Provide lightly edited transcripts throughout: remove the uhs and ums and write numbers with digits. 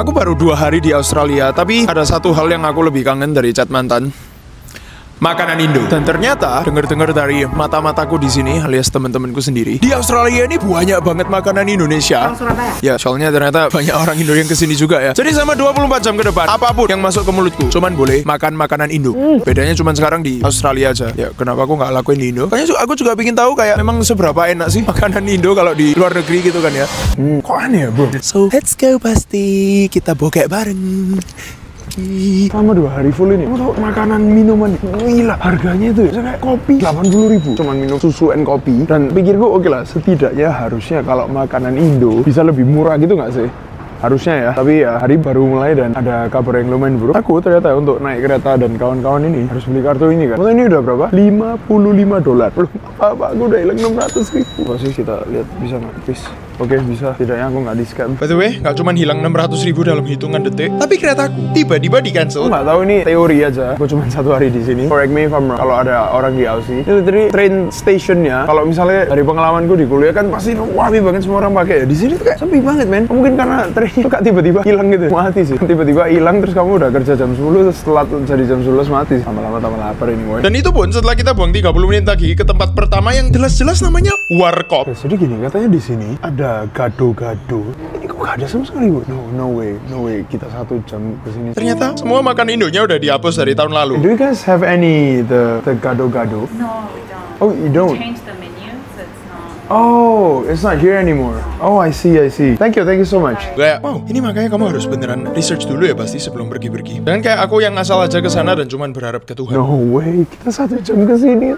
Aku baru 2 hari di Australia, tapi ada satu hal yang aku lebih kangen dari chat mantan. Makanan Indo. Dan ternyata dengar-dengar dari mata-mataku di sini alias teman-temanku sendiri, di Australia ini banyak banget makanan Indonesia. Orang Surabaya. Ya, soalnya ternyata banyak orang Indo yang kesini juga ya. Jadi sama 24 jam ke depan, apapun yang masuk ke mulutku cuman boleh makan makanan Indo. Bedanya cuman sekarang di Australia aja. Ya, kenapa aku nggak lakuin di Indo? Kayaknya aku juga pengen tahu kayak memang seberapa enak sih makanan Indo kalau di luar negeri gitu kan ya. Kok aneh ya, bro? So, let's go pasti kita bokek bareng. Selama 2 hari full ini, kamu tahu makanan minuman gila harganya itu ya, kayak kopi 80.000 cuman minum susu and kopi. Dan pikirku oke lah, setidaknya harusnya kalau makanan Indo bisa lebih murah gitu nggak sih? Harusnya ya, tapi ya hari baru mulai dan ada kabar yang lumayan buruk. Aku ternyata untuk naik kereta dan kawan-kawan ini harus beli kartu ini kan. Kartu ini udah berapa? $55. Belum apa-apa, aku udah hilang 600.000. Apa sih, kita lihat bisa nggak? Please. Oke, bisa. Tidaknya aku nggak di-scam. By the way, nggak cuma hilang 600.000 dalam hitungan detik, tapi keretaku tiba-tiba di-cancel. Nggak tahu, ini teori aja. Aku cuma 1 hari di sini. Correct me if I'm wrong. Kalau ada orang di Aussie, itu dari train stationnya, kalau misalnya dari pengalamanku di kuliah kan pasti rapi banget semua orang pakai ya. Di sini tuh kayak sepi banget, men. Mungkin karena train itu kayak tiba-tiba hilang gitu. Mati sih. Tiba-tiba hilang terus kamu udah kerja jam 10, setelah jadi jam 11 mati. Lama-lama tambah lapar ini, woy. Dan itu pun setelah kita buang 30 menit lagi ke tempat pertama yang jelas-jelas namanya Warkop. Jadi gini, katanya di sini ada gado-gado. Ini kok gak ada sama sekali, woy. No way. Kita 1 jam kesini. Ternyata semua makan Indonya udah dihapus dari tahun lalu. Do you guys have any the gado-gado? No, we don't. Oh, you don't? We changed the menu, so it's not. Oh, it's not here anymore. Oh, I see. Thank you so much. Kayak, wow, ini makanya kamu harus beneran research dulu ya pasti sebelum pergi-pergi. Jangan kayak aku yang asal aja ke sana dan cuman berharap ke Tuhan. No way, kita 1 jam ke sini.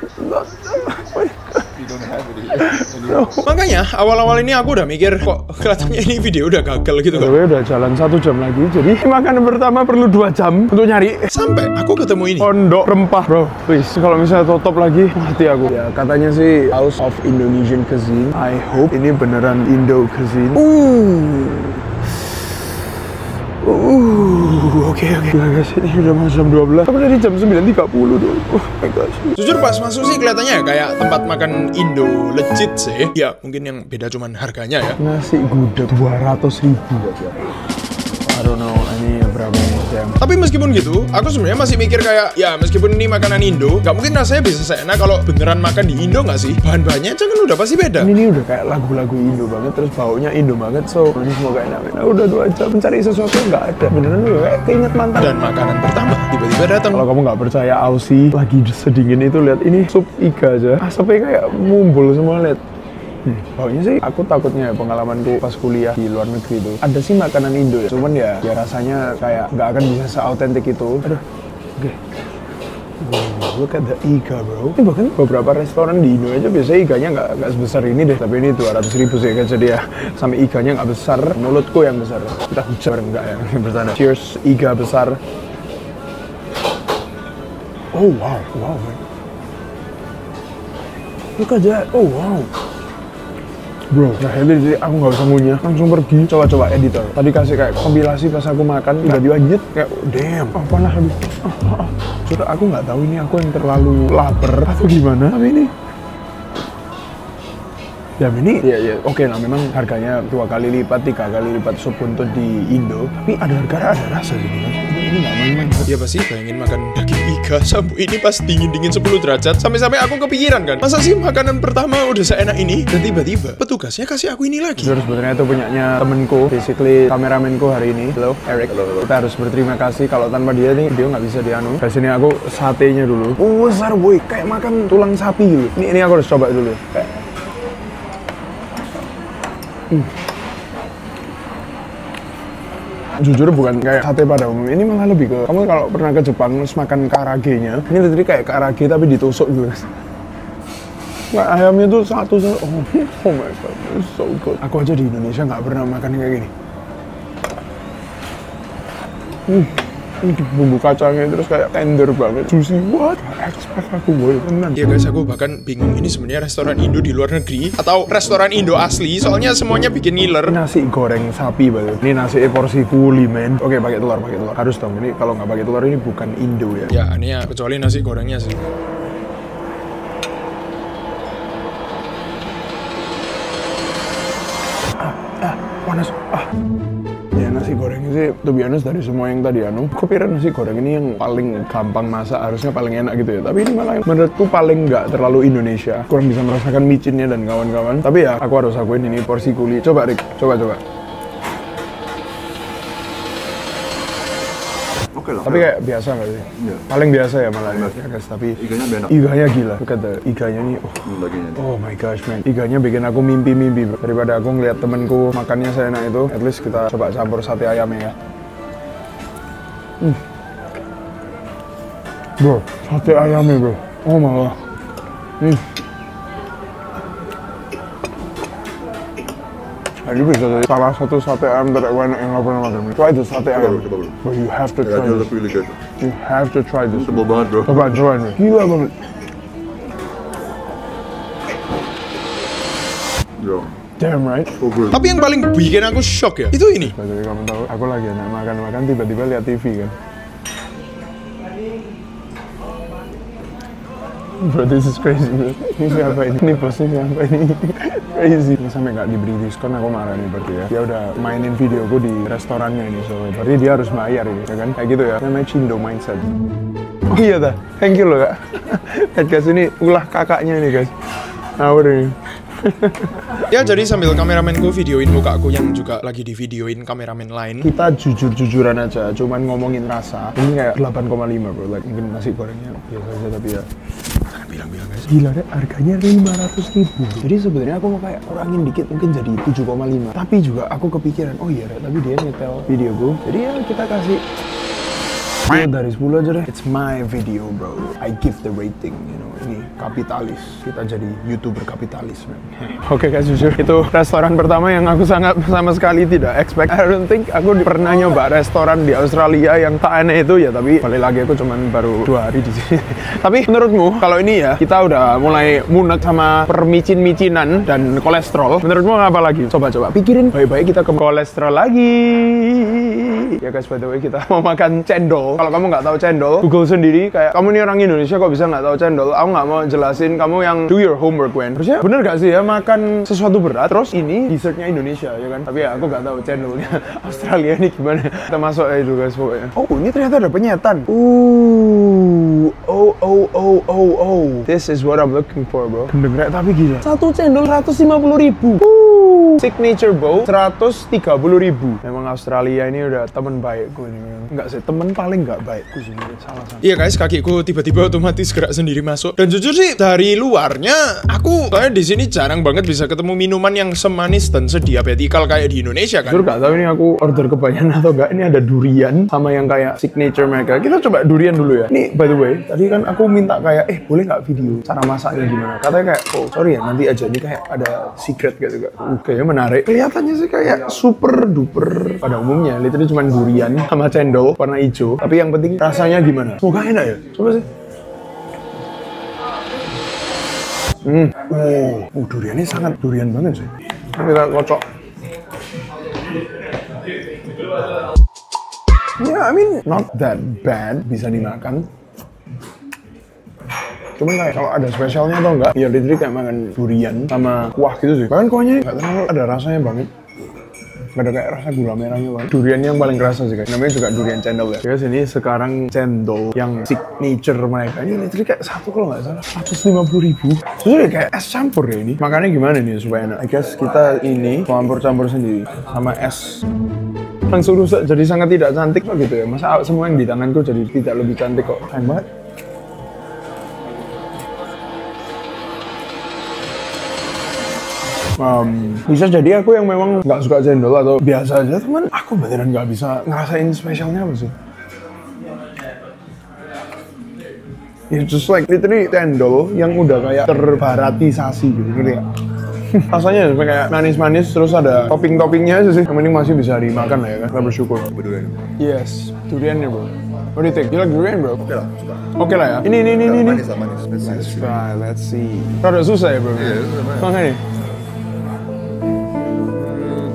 No. Makanya awal-awal ini aku udah mikir kok kelihatannya ini video udah gagal gitu kan. Udah jalan 1 jam lagi, jadi makanan pertama perlu 2 jam untuk nyari. Sampai aku ketemu ini pondok rempah, bro. Please, kalau misalnya tutup lagi mati aku. Ya katanya sih House of Indonesian Cuisine. I hope ini beneran Indo cuisine. Oke. Guys, ini udah masuk jam 12. Aku dari jam 9.30 dulu. Oh my gosh. Jujur pas masuk sih kelihatannya kayak tempat makan Indo legit sih. Ya, mungkin yang beda cuman harganya ya. Nasi gudeg 200.000. I don't know, ini berapa ini jam. Tapi meskipun gitu, aku sebenarnya masih mikir kayak, ya meskipun ini makanan Indo, nggak mungkin rasanya bisa seenak kalau beneran makan di Indo nggak sih? Bahan-bahannya aja kan udah pasti beda. Ini udah kayak lagu-lagu Indo banget, terus baunya Indo banget, so ini semoga enak. Nah, udah 2 jam mencari sesuatu nggak ada. Beneran udah kayak keinget mantan. Dan makanan pertama tiba-tiba datang. Kalau kamu nggak percaya Aussie lagi sedingin itu, lihat ini sup iga aja. Asapnya kayak mumbul semua, lihat. Baunya sih, aku takutnya pengalamanku pas kuliah di luar negeri itu ada sih makanan Indo ya, cuman ya rasanya kayak nggak akan bisa seautentik itu. Aduh, oke. Look at the iga, bro. Ini bahkan beberapa restoran di Indo aja biasanya iganya nggak sebesar ini deh, tapi ini 200.000 sih kan, jadi ya sampai iganya nggak besar, mulutku yang besar. Kita hujan enggak ya, bercanda. Cheers, iga besar. Oh wow, man. Look at that, oh wow. Bro, nah jadi aku nggak usah ngunyah, langsung pergi. Coba editor. Tadi kasih kayak kompilasi pas aku makan, tiba-tiba nyet kayak, oh, damn, apalah habis. Sudah, aku nggak tahu ini aku yang terlalu lapar atau gimana. Tapi ini, ya ini, ya, oke lah. Memang harganya 2 kali lipat, 3 kali lipat sup buntut di Indo. Tapi ada rasa sih, mas. Ini nggak main-main. Ya pasti bayangin makan daging iga sampo ini pas dingin 10 derajat. Sampai aku kepikiran kan, masa sih makanan pertama udah seenak ini? Dan tiba-tiba petugasnya kasih aku ini lagi. Terus sebenarnya itu punyanya temenku, basically kameramenku hari ini. Halo, Eric. Halo. Kita harus berterima kasih, kalau tanpa dia nih video nggak bisa dianu. Di sini aku satenya dulu. Besar boy, kayak makan tulang sapi gitu. Ini aku harus coba dulu. Kayak. Jujur bukan kayak sate pada umumnya, ini malah lebih ke, kamu kalau pernah ke Jepang terus makan karage-nya, ini literally kayak karage tapi ditusuk gitu. Nggak, ayamnya tuh satu, oh my god, it's so good. Aku aja di Indonesia nggak pernah makan kayak gini. Ini bumbu kacangnya terus kayak tender banget, juicy, what? Expect aku boy, tenan. Iya guys, aku bahkan bingung ini sebenarnya restoran Indo di luar negeri atau restoran Indo asli, soalnya semuanya bikin ngiler. Nasi goreng sapi banget. Ini nasi porsi kuli, men. Oke, pakai telur. Harus dong, ini kalau nggak pakai telur ini bukan Indo ya. Ya, ini ya, kecuali nasi gorengnya sih. Panas. nasi goreng sih, to be honest, dari semua yang tadi aku kira nasi goreng ini yang paling gampang masak, harusnya paling enak gitu ya. Tapi ini malah menurutku paling nggak terlalu Indonesia. Kurang bisa merasakan micinnya dan kawan-kawan. Tapi ya, aku harus akuin ini porsi kuli. Coba Rick, coba. Oke lah. Tapi kayak biasa nggak sih? Iya. Paling biasa ya malah ya guys. Tapi Iganya enak. iganya gila. Kata iganya nih, Dagingnya. oh my gosh man. Iganya bikin aku mimpi-mimpi bro. Daripada aku ngeliat temenku makannya seenak itu, at least kita coba campur sate ayamnya ya. Bro, sate ayamnya bro. Oh my god. Ini bisa jadi salah satu sate ayam terenak yang gak pernah makan. Try the sate ayam. Coba bro. Bro, you have to try It this. look really good. You have to try this. Tebal banget bro. Coba nih. Gila banget. Yo. Damn right. So good. Tapi yang paling bikin aku shock ya, itu ini. Jadi kamu tahu, aku lagi enak makan-makan tiba-tiba lihat TV kan. Bro, this is crazy bro. Ini siapa ini? Ini bosnya siapa ini? Crazy. Ini sampai nggak diberi diskon, aku marah nih berarti ya. Dia udah mainin videoku di restorannya ini, so berarti dia harus bayar ini, ya kan? Kayak gitu ya. Namanya Cindo Mindset. Oh iya dah, thank you loh kak. Lihat guys, ini ulah kakaknya ini guys. Nah udah nih. Ya jadi sambil kameramenku videoin mukaku yang juga lagi di videoin kameramen lain. Kita jujur-jujuran aja, cuman ngomongin rasa. Ini kayak 8,5 bro, like mungkin nasi gorengnya biasa aja tapi ya jangan bilang-bilang guys. Gila deh, harganya 500.000. Jadi sebenarnya aku mau kayak kurangin dikit mungkin jadi 7,5. Tapi juga aku kepikiran, oh iya deh, tapi dia nyetel videoku. Jadi ya kita kasih 10 dari 10 aja deh. It's my video bro. I give the rating, you know. Ini kapitalis. Kita jadi YouTuber kapitalis, man. Oke guys, jujur itu restoran pertama yang aku sangat sama sekali tidak expect. I don't think aku pernah nyoba restoran di Australia yang tak aneh itu ya, tapi balik lagi aku cuman baru 2 hari di sini. Tapi menurutmu kalau ini ya kita udah mulai munek sama permicin-micinan dan kolesterol. Menurutmu apa lagi? Coba pikirin baik-baik kita ke kolesterol lagi. Ya guys, by the way kita mau makan cendol. Kalau kamu nggak tahu cendol, Google sendiri. Kayak kamu nih orang Indonesia kok bisa nggak tahu cendol? Aku nggak mau jelasin, kamu yang do your homework, Wen. Terusnya bener gak sih ya makan sesuatu berat, terus ini dessertnya Indonesia, ya kan? Tapi ya aku nggak tahu cendolnya Australia ini gimana. Kita masuk aja dulu guys pokoknya. Oh, ini ternyata ada penyetan. This is what I'm looking for, bro. Gendeng tapi gila. Satu cendol 150.000. Signature bowl 130.000. Memang Australia ini udah temen baikku ini. Enggak sih, temen paling nggak baikku sih. Salah. Iya guys, kakiku tiba-tiba otomatis gerak sendiri masuk. Dan jujur sih dari luarnya aku soalnya di sini jarang banget bisa ketemu minuman yang semanis dan sediabetikal kayak di Indonesia kan. Jujur gak tahu ini aku order kebanyakan atau enggak. Ini ada durian sama yang kayak signature mereka. Kita coba durian dulu ya. Nih by the way, tadi kan aku minta kayak boleh nggak video cara masaknya gimana? Katanya kayak oh sorry ya nanti aja, ini kayak ada secret gitu kan. Kayaknya menarik. Kelihatannya sih kayak super duper pada umumnya. Literally cuma durian sama cendol warna hijau. Tapi yang penting rasanya gimana? Semoga enak ya. Coba sih. Duriannya sangat durian banget sih. Kita kocok. Ya, I mean not that bad, bisa dimakan. Cuman kayak kalau ada spesialnya atau enggak, ya literally kayak makan durian sama kuah gitu sih. Bahkan kuahnya nggak terlalu ada rasanya banget. Gak ada kayak rasa gula merahnya banget. Duriannya yang paling kerasa sih guys. Namanya juga durian cendol ya. Guys, ini sekarang cendol yang signature mereka. Ini literally kayak satu kalau nggak salah 150.000. Terus kayak es campur ya ini. Makannya gimana nih supaya enak? I guess kita ini campur-campur sendiri sama es. Langsung rusak jadi sangat tidak cantik kok gitu ya. Masa semua yang di tanganku jadi tidak lebih cantik kok. Sayang banget. Bisa jadi aku yang memang nggak suka cendol atau biasa aja, teman. Aku beneran nggak bisa ngerasain spesialnya apa sih. It's just like literally cendol yang udah kayak terbaratisasi gitu, ngerti ya? Rasanya kayak manis-manis terus ada topping-toppingnya aja sih. Yang penting masih bisa dimakan lah ya kan. Kita bersyukur. Durian. Yes, duriannya bro. What do you think? You like durian bro? Oke lah, suka. Oke lah ya. Ini. Manis lah, manis. Let's try, let's see. Rada susah ya bro? Iya, susah banget. Makanya.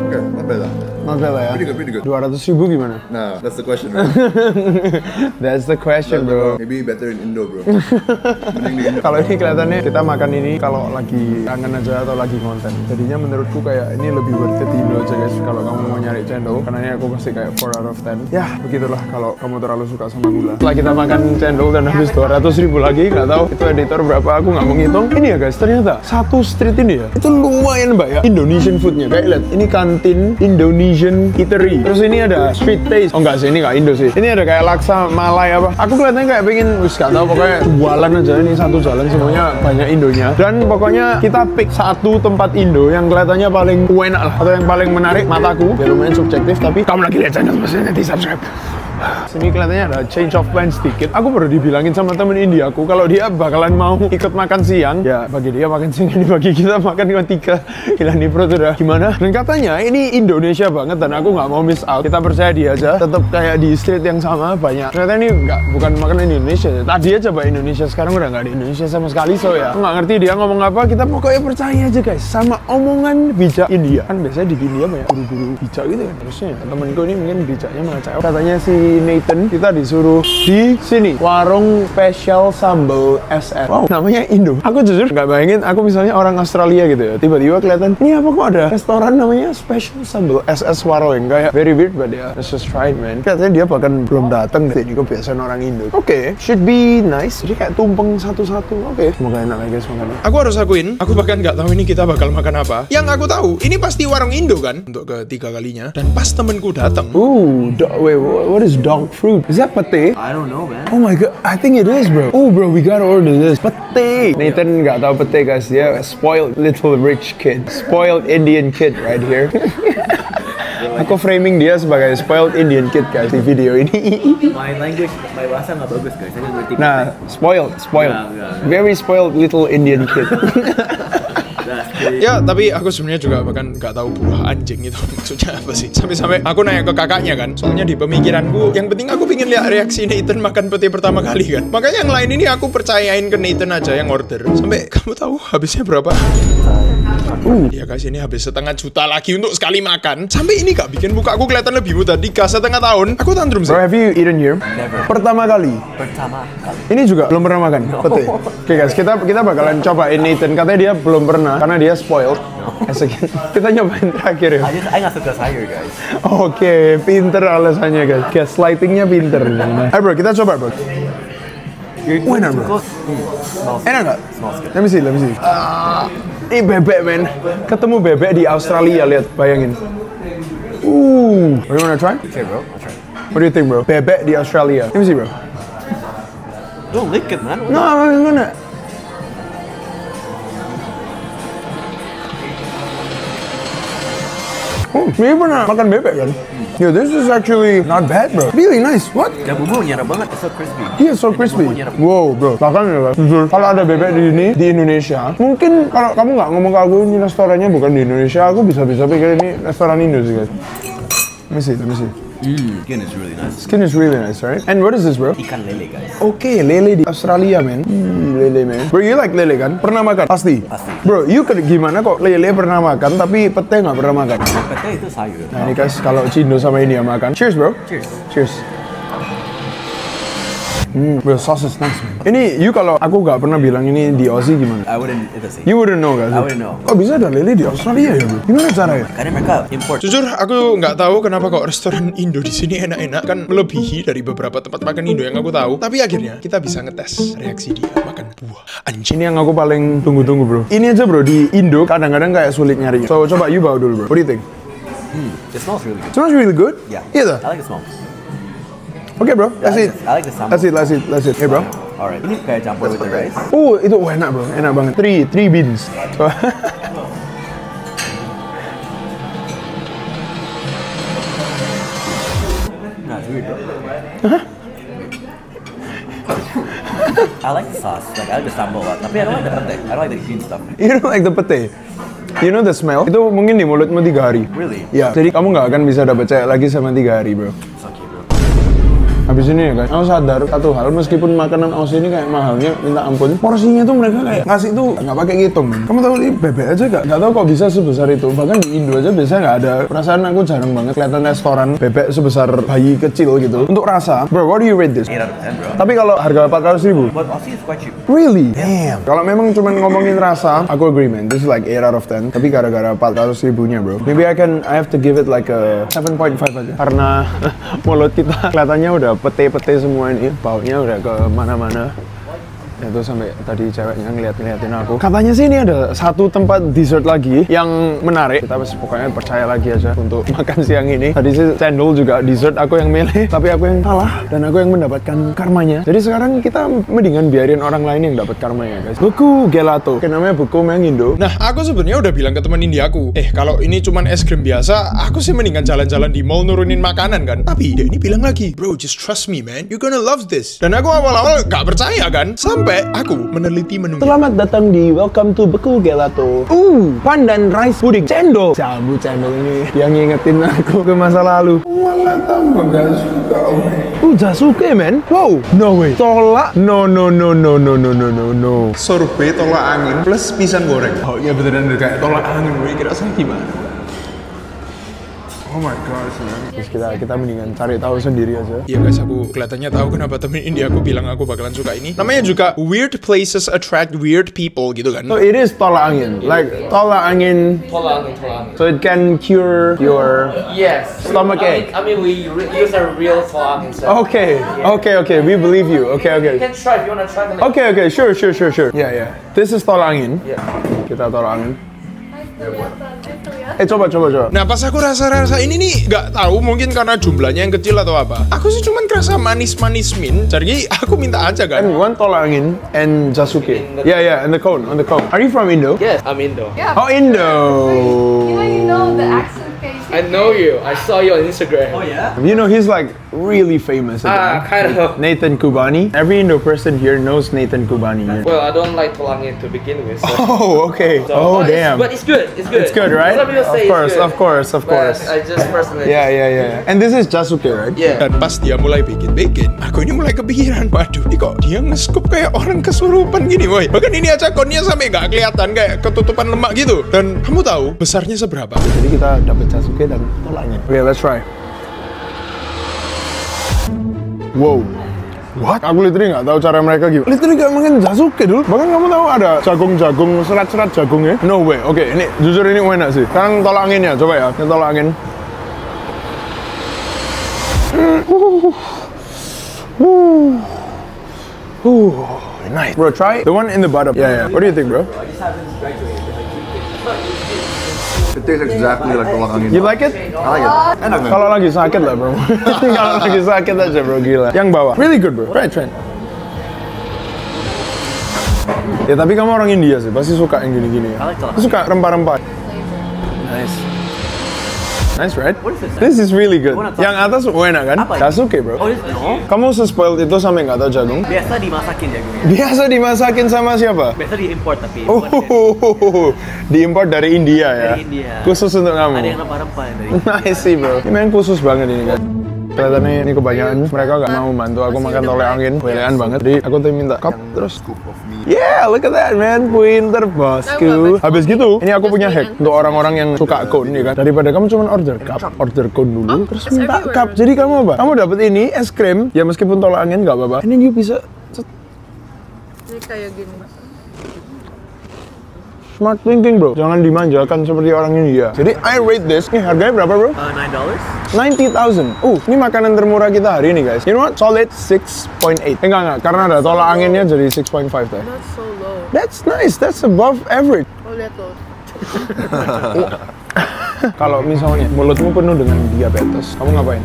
Oke, not bad lah. Not not bad lah ya. Pretty good. 200.000 gimana? Nah, that's the question, bro. That's the question, bro. Maybe better in Indo, bro. Mending di Indo. Kalau ini kelihatannya kita makan ini kalau lagi kangen aja atau lagi konten. Jadinya menurutku kayak ini lebih worth it di Indo aja guys. Kalau kamu mau nyari cendol, karena ini aku kasih kayak 4 out of 10. Ya begitulah kalau kamu terlalu suka sama gula. Setelah kita makan cendol dan habis 200.000 lagi, nggak tahu itu editor berapa, aku nggak mau ngitung. Ini ya guys, ternyata satu street ini ya, itu lumayan banyak Indonesian foodnya. Kayak lihat, ini kantin Indonesian eatery. Terus ini ada street taste. Oh enggak sih, ini nggak Indo sih. Ini ada kayak laksa Malay apa. Aku kelihatannya kayak pengen, nggak tahu pokoknya jualan aja. Ini satu jalan semuanya banyak Indonya. Dan pokoknya kita pick satu tempat Indo yang kelihatannya paling enak lah, atau yang paling menarik mataku. Ya lumayan subjektif, tapi kamu lagi lihat channel pasti nanti subscribe. Sini kelihatannya ada change of plans sedikit. Aku baru dibilangin sama temen Indiaku kalau dia bakalan mau ikut makan siang. Ya bagi dia makan siang, ini bagi kita makan cuma 3. Gila nih bro, udah gimana? Dan katanya ini Indonesia banget dan aku nggak mau miss out. Kita percaya dia aja. Tetap kayak di street yang sama banyak. Ternyata ini bukan makanan Indonesia. Tadi aja coba Indonesia, sekarang udah nggak di Indonesia sama sekali. So ya, aku nggak ngerti dia ngomong apa. Kita pokoknya percaya aja guys sama omongan bijak India. Kan biasanya di India banyak guru-guru bijak gitu kan. Harusnya temenku ini mungkin bijaknya mengacau. Katanya si Nathan, kita disuruh di sini warung spesial sambal SS. Wow, namanya Indo. Aku jujur nggak bayangin aku misalnya orang Australia gitu ya, tiba-tiba kelihatan ini apa kok ada restoran namanya special sambal SS warung. Kayak very weird, but ya let's just try it man. Katanya dia bahkan belum datang deh. Ini kebiasaan orang Indo. Oke, should be nice. Jadi kayak tumpeng satu-satu. Oke, semoga enak lah guys makannya. Aku harus akuin, aku bahkan nggak tahu ini kita bakal makan apa. Yang aku tahu, ini pasti warung Indo kan, untuk ketiga kalinya. Dan pas temenku datang, Wait, what is dog fruit? Is that pate? I don't know, man. Oh my god, I think it is, bro. Oh, bro, we gotta order this. Pate. Nathan nggak tahu pate, guys. Dia spoiled little rich kid, spoiled Indian kid right here. Aku framing dia sebagai spoiled Indian kid guys di video ini. My language, my bahasa nggak bagus guys. Saya ngerti. Nah, spoiled, Yeah. very spoiled little Indian kid. ya tapi aku sebenarnya juga bahkan nggak tahu buah anjing itu maksudnya apa sih. Sampai-sampai aku nanya ke kakaknya kan. Soalnya di pemikiranku, yang penting aku pengen lihat reaksi Nathan makan pete pertama kali kan. Makanya yang lain ini aku percayain ke Nathan aja yang order. Sampai kamu tahu habisnya berapa? Ya guys, ini habis 500 juta lagi untuk sekali makan. Sampai ini gak bikin muka aku kelihatan lebih muda. 3,5 tahun. Aku tantrum sih. Bro, have you eaten here? Never. Pertama kali. Ini juga belum pernah makan pete. Oke guys, kita bakalan cobain Nathan. Katanya dia belum pernah karena dia spoiled. Kita nyobain terakhir ya. I nggak suka sayur guys. Oke, pinter alasannya guys. Gaslightingnya pinter. Ayo bro, kita coba bro. Enak bro. Enak nggak? Let me see. Ini bebek men. Ketemu bebek di Australia, lihat, bayangin. You wanna try? Okay bro, I'll try. What do you think bro? Bebek di Australia. Let me see bro. Don't lick it man. No, I'm gonna. Ini pernah makan bebek kan? Yo, this is actually not bad, bro. Really nice. What? Dan bumbu nyerap banget, it's so crispy. Iya, so crispy. Wow, bro. Bahkan ya, jujur, kalau ada bebek di sini di Indonesia, mungkin kalau kamu nggak ngomong ke aku ini restorannya bukan di Indonesia, aku bisa pikir ini restoran Indo sih, guys. Let me see. Skin is really nice. Skin is really nice, right? And what is this, bro? Ikan lele guys. Oke, lele di Australia, man. Lele, man. Bro, you like lele kan? Pernah makan? Pasti. Bro, you gimana kok lele pernah makan tapi pete nggak pernah makan? Pete itu sayur. Nah, ini guys, kalau Cindo sama India makan. Cheers, bro. Cheers. Bro, sauce is nice, man. Ini, you kalau aku nggak pernah bilang ini di Aussie gimana? I wouldn't itu sih. You wouldn't know, guys? I wouldn't know. Oh, bisa ada lele di Australia ya, bro? Gimana caranya? Karena mereka import. Jujur, aku nggak tahu kenapa kok restoran Indo di sini enak-enak, kan melebihi dari beberapa tempat makan Indo yang aku tahu. Tapi akhirnya kita bisa ngetes reaksi dia makan buah anjing. Ini yang aku paling tunggu-tunggu, bro. Ini aja, bro, di Indo kadang-kadang kayak sulit nyarinya. So, coba you bawa dulu, bro. What do you think? It smells really good. Smells really good? Yeah. Iya, I like the smell. Oke, bro. That's it. I like the sambal. That's it. Hey, bro. Alright. Ini kayak campur with the rice. Itu enak, bro. Enak banget. Three beans. Nah, it's weird bro. I like the sauce. Like I like the sambal a lot. Tapi I don't like the pate. I don't like the green stuff. You don't like the pete? You know the smell? Itu mungkin di mulutmu 3 hari. Really? Ya. Jadi kamu nggak akan bisa dapat cewek lagi sama 3 hari, bro. It's okay bro. Habis ini ya guys, aku sadar satu hal, meskipun makanan Aussie ini kayak mahalnya minta ampun, porsinya tuh mereka kayak ngasih tuh nggak pakai ngitung. Kamu tahu ini bebek aja nggak tahu kok bisa sebesar itu. Bahkan di Indo aja biasanya nggak ada. Perasaan aku jarang banget kelihatan restoran bebek sebesar bayi kecil gitu. Untuk rasa, bro, what do you rate this? 8 out of 10, bro. Tapi kalau harga 400.000, But Aussie is quite cheap. really? Damn. Kalau memang cuma ngomongin rasa, aku agree man. This is like 8 out of 10. Tapi gara-gara 400.000-nya bro, maybe I have to give it like a 7.5 aja. Karena mulut kita kelihatannya udah pete-pete semua ini, baunya udah ke mana-mana. Itu sampai tadi ceweknya ngeliatin aku. Katanya sih ini ada satu tempat dessert lagi yang menarik. Kita pokoknya percaya lagi aja untuk makan siang ini. Tadi sih cendol juga dessert aku yang milih, tapi aku yang kalah dan aku yang mendapatkan karmanya. Jadi sekarang kita mendingan biarin orang lain yang dapat karmanya guys. Buku gelato, namanya buku yang Indo. Nah, aku sebenarnya udah bilang ke teman Indiaku, kalau ini cuman es krim biasa, aku sih mendingan jalan-jalan di mall nurunin makanan kan. Tapi dia ini bilang lagi, bro, just trust me man, you're gonna love this. Dan aku awal-awal gak percaya kan, sampai aku meneliti menu. Selamat datang di Welcome to Beku Gelato. Pandan rice pudding cendol. Cabut cendol ini yang ngingetin aku ke masa lalu. Malah tambah gak suka. Jasuke men. Wow, no way. Tolak. No. Sorbet tolak angin plus pisang goreng. Oh iya beneran kayak tolak angin, gue kira saya gimana? Oh my god, man. Terus kita mendingan cari tahu sendiri aja. Iya guys, aku kelihatannya tahu kenapa temen India aku bilang aku bakalan suka ini. Namanya juga weird places attract weird people gitu kan. So it is tolak angin, like tolak angin. So it can cure your stomach ache. I mean, we use a real tolak angin. Okay, we believe you. Okay. You can try if you wanna try the next. Okay, sure. Yeah. This is tolak angin. Yeah. Kita tolak angin. Coba. Nah pas aku rasa ini nih nggak tahu mungkin karena jumlahnya yang kecil atau apa. Aku sih cuman kerasa manis-manis mint. Jadi aku minta aja kan. And one tolak angin and jasuke. Yeah, and the cone. Are you from Indo? Yes, I'm Indo. Yeah. Oh, Indo. You know the accent thing. I know you. I saw you on Instagram. Oh yeah? You know he's like really famous. Kind of. Nathan Kubani. Every Indo person here knows Nathan Kubani. Well, I don't like tolak angin to begin with. So. Oh, okay. But Damn. But it's good. It's good, right? Some people say it's good. Of course. But I just personally. Yeah. And this is jasuke, right? Yeah. Dan pas dia mulai bikin, aku ini mulai kepikiran, waduh, ini kok dia nge-scoop kayak orang kesurupan gini, woy. Bahkan ini aja konnya sampai nggak kelihatan kayak ketutupan lemak gitu. Dan kamu tahu besarnya seberapa? Jadi kita dapat jasuke dan tolaknya. Okay, let's try. Wow. What? Aku literally nggak tahu cara mereka gimana. Literally nggak makan jasuke dulu. Bahkan kamu tahu ada jagung, serat-serat jagungnya. No way. Oke, ini jujur ini enak sih. Sekarang tolak anginnya, coba ya. Ini tolak angin. Nice. Bro, try the one in the bottom. Yeah. What do you think, bro? It tastes exactly like tolak angin. You like it? I like it. Enak man. Kalau lagi sakit lah, bro. Kalau lagi sakit aja, bro, gila. Yang bawah. Really good, bro. Try. Ya, tapi kamu orang India sih, pasti suka yang gini-gini ya. Suka rempah-rempah. Nice, right? What is this? This is really good. Yang atas enak kan? Apa ini? Jasuke, bro. Oh, no. Kamu se-spoiled itu sampai nggak tahu jagung? Biasa dimasakin jagungnya. Biasa dimasakin sama siapa? Biasa diimport tapi. Diimport dari India ya? Dari India. Khusus untuk kamu? Ada yang rempah-rempah dari. Nice sih, bro. Ini memang khusus banget ini kan. Kelihatannya ini kebanyakan. Mereka nggak mau bantu aku makan tolak angin. Welean banget. Jadi aku tuh minta cup terus. Yeah, look at that man, pinter bosku. Habis gitu, ini aku punya hack untuk orang-orang yang suka cone ya kan. Daripada kamu cuma order cup, order cone dulu, terus minta cup. Jadi kamu apa? Kamu dapat ini es krim, ya meskipun tolak angin nggak apa-apa. Ini you bisa Ini kayak gini. smart thinking, bro. Jangan dimanjakan seperti orang India. Jadi I rate this. Nih harganya berapa, bro? $9. 90,000. Ini makanan termurah kita hari ini, guys. You know what? Solid 6.8. Enggak. Karena ada tolak anginnya jadi 6.5 deh. That's so low. That's nice. That's above average. Oh, lihat tuh. Kalau misalnya mulutmu penuh dengan diabetes, kamu ngapain?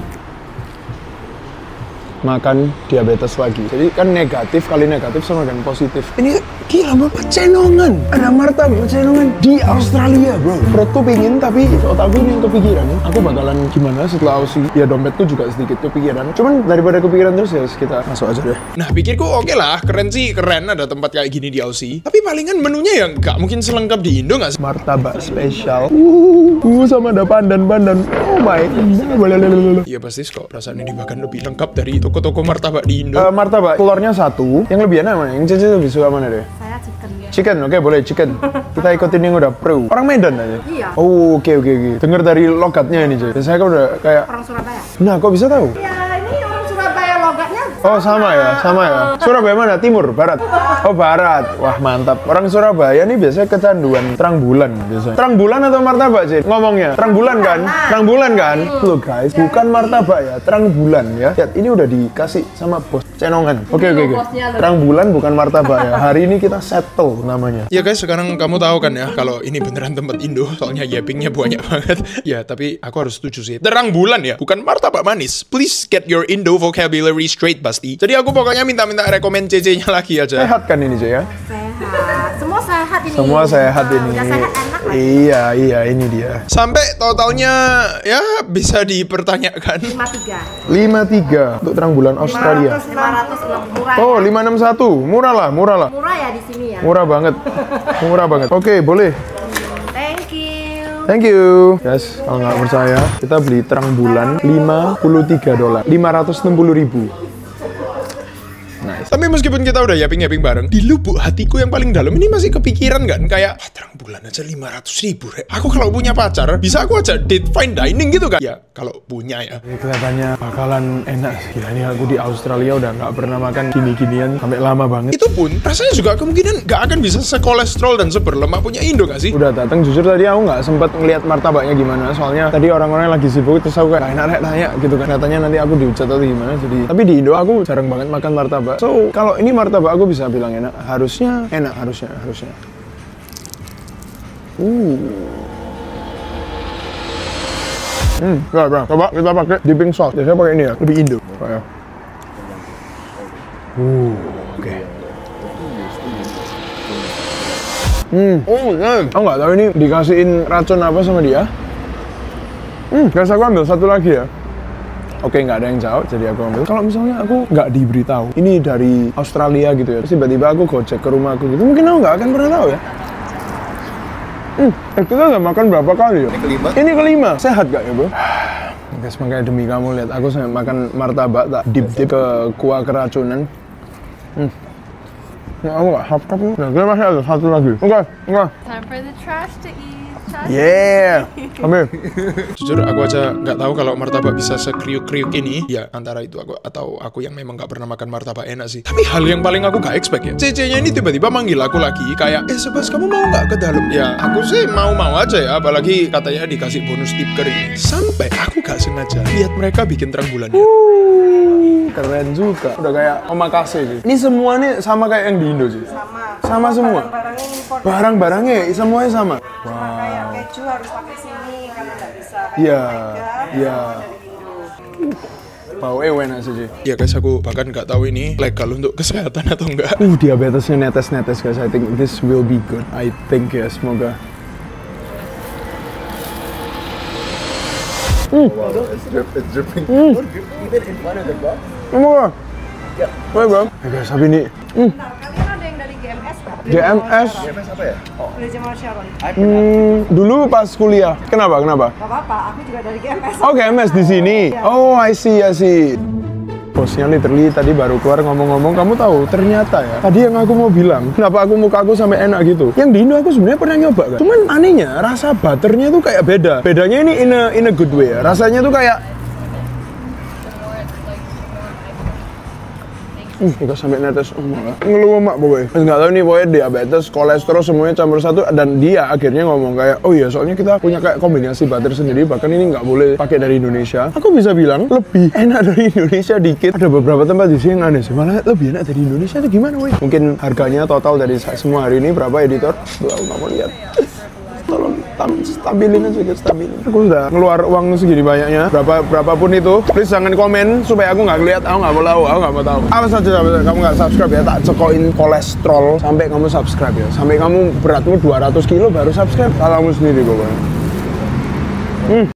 Makan diabetes lagi. Jadi kan negatif kali negatif sama dengan positif. Ini gila, bro, pecenongan. Ada martabak pecenongan di Australia, bro. Perutku pingin tapi otakku ini yang kepikiran. Aku bakalan gimana setelah Aussie? Ya dompetku juga sedikit kepikiran. Cuman daripada kepikiran terus ya kita masuk aja deh. Nah pikirku oke lah, keren sih, keren ada tempat kayak gini di Aussie. Tapi palingan menunya yang nggak mungkin selengkap di Indo nggak sih? Martabak spesial. Sama ada pandan-pandan. Oh my. Iya pasti kok, rasanya dimakan lebih lengkap dari itu toko-toko martabak di Indo. Martabak telurnya satu. Yang lebih enak mana? Yang Cici lebih suka mana deh? Saya chicken ya. Chicken, oke boleh chicken. Kita ikutin yang udah pro. Orang Medan aja. Iya. Oh, oke. Dengar dari logatnya ini, Cuy. Biasanya kan udah kayak. Orang Surabaya. Nah, kok bisa tahu? Ya ini orang Surabaya logatnya. Oh, sama ya. Surabaya mana? Timur, barat. Oh, barat. Wah, mantap. Orang Surabaya nih biasanya kecanduan terang bulan biasanya. Terang bulan atau martabak, Cid? Ngomongnya. Terang bulan kan? Terang bulan kan? Loh, guys, bukan martabak ya, terang bulan ya. Lihat, ini udah dikasih sama bos cenongan. Oke. Terang bulan bukan martabak ya. Hari ini kita settle namanya. Ya guys, sekarang kamu tahu kan ya kalau ini beneran tempat Indo, soalnya yappingnya banyak banget. Ya, tapi aku harus setuju sih. Terang bulan ya, bukan martabak manis. Please get your Indo vocabulary straight pasti. Jadi aku pokoknya minta rekomen CC-nya lagi aja. Sehat kan ini, Cuy ya? Sehat. Semua sehat ini. Semua sehat ini. Udah sehat enak lah. Iya, ini dia. Sampai totalnya ya bisa dipertanyakan. 53. 53 untuk terang bulan Australia. 500 murah. Oh, Ya. 561. Murah lah. Murah ya di sini ya. Murah banget. Oke, boleh. Thank you. Guys, kalau nggak percaya, kita beli terang bulan $53. 560.000. Nice. Tapi meskipun kita udah yapping bareng, di lubuk hatiku yang paling dalam ini masih kepikiran kan kayak terang bulan aja 500.000 Rek. Aku kalau punya pacar, bisa aku aja date fine dining gitu kan? Ya, kalau punya ya. Ini kelihatannya bakalan enak sih. Ini aku di Australia udah nggak pernah makan gini-ginian sampai lama banget. Itu pun rasanya juga kemungkinan nggak akan bisa sekolesterol dan seberlemak punya Indo gak sih? Udah datang, jujur tadi aku nggak sempet ngeliat martabaknya gimana. Soalnya tadi orang-orang lagi sibuk, terus aku kayak enak Rek tanya gitu kan. Katanya nanti aku dihujat atau gimana. Jadi, tapi di Indo aku jarang banget makan martabak. So, kalau ini martabak aku bisa bilang enak. Harusnya. Bro. Coba kita pakai dipping sauce. Biasanya pakai ini ya, lebih Indo. Kayak. Oke. Aku nggak tahu ini dikasihin racun apa sama dia. Guys, aku ambil satu lagi ya. Oke, nggak ada yang jawab, jadi aku ambil. Kalau misalnya aku nggak diberitahu, ini dari Australia gitu ya, terus tiba-tiba aku gojek ke rumah aku gitu, mungkin aku nggak akan pernah tahu ya. Kita udah makan berapa kali ya? Ini kelima. Sehat gak ya, bro? Guys, makanya demi kamu lihat, aku sampai makan martabak tak dip ke kuah keracunan. Nah, aku nggak hap-hap nih. Nah, kita masih ada satu lagi. Oke. Time for the trash to eat. Yeah. Ambil. Jujur aku aja nggak tahu kalau martabak bisa sekriuk-kriuk ini. Ya antara itu aku atau aku yang memang nggak pernah makan martabak enak sih. Tapi hal yang paling aku nggak expect ya, CC-nya ini tiba-tiba manggil aku lagi kayak, Sebas kamu mau nggak ke dalam? Ya aku sih mau aja ya, apalagi katanya dikasih bonus tip kering. Sampai aku gak sengaja lihat mereka bikin terang bulannya. Keren juga. Udah kayak omakase sih. Ini semua nih sama kayak yang di Indo sih. Sama semua. Barangnya impor. Barang-barangnya semuanya sama. Kayak keju harus pakai sini karena nggak bisa. Iya. Bau enak sih. Ya guys, aku bahkan nggak tahu ini legal untuk kesehatan atau enggak. Diabetesnya netes-netes guys. I think this will be good. I think ya, semoga. It's dripping. Semoga. Woi bro. Guys, tapi ini. Kalian ada yang dari GMS nggak? GMS. GMS apa ya? Beli Jamal Sharon. Dulu pas kuliah. Kenapa? Gak apa-apa, aku juga dari GMS. Oh, GMS di sini. Oh, I see. Bosnya literally tadi baru keluar ngomong-ngomong, kamu tahu ternyata ya tadi yang aku mau bilang kenapa muka aku sampai enak gitu, yang di Indo aku sebenarnya pernah nyoba kan, cuman anehnya rasa butternya tuh kayak bedanya ini in a good way ya, rasanya tuh kayak kita sampai netes ngeluh emak pokoknya. Nggak tahu nih pokoknya diabetes, kolesterol semuanya campur satu, dan dia akhirnya ngomong kayak, oh iya soalnya kita punya kayak kombinasi butter sendiri, bahkan ini nggak boleh pakai dari Indonesia. Aku bisa bilang lebih enak dari Indonesia dikit. Ada beberapa tempat di sini yang aneh sih, malah lebih enak dari Indonesia itu gimana woi? Mungkin harganya total dari semua hari ini berapa editor? Tuh aku nggak mau lihat. Tolong stabilin aja guys, stabilin. Aku sudah ngeluar uang segini banyaknya, berapapun itu. Please jangan komen supaya aku nggak lihat, aku nggak mau tahu. Apa saja kamu nggak subscribe ya, tak cekoin kolesterol sampai kamu subscribe ya. Sampai kamu beratmu 200 kilo baru subscribe. Salahmu sendiri pokoknya.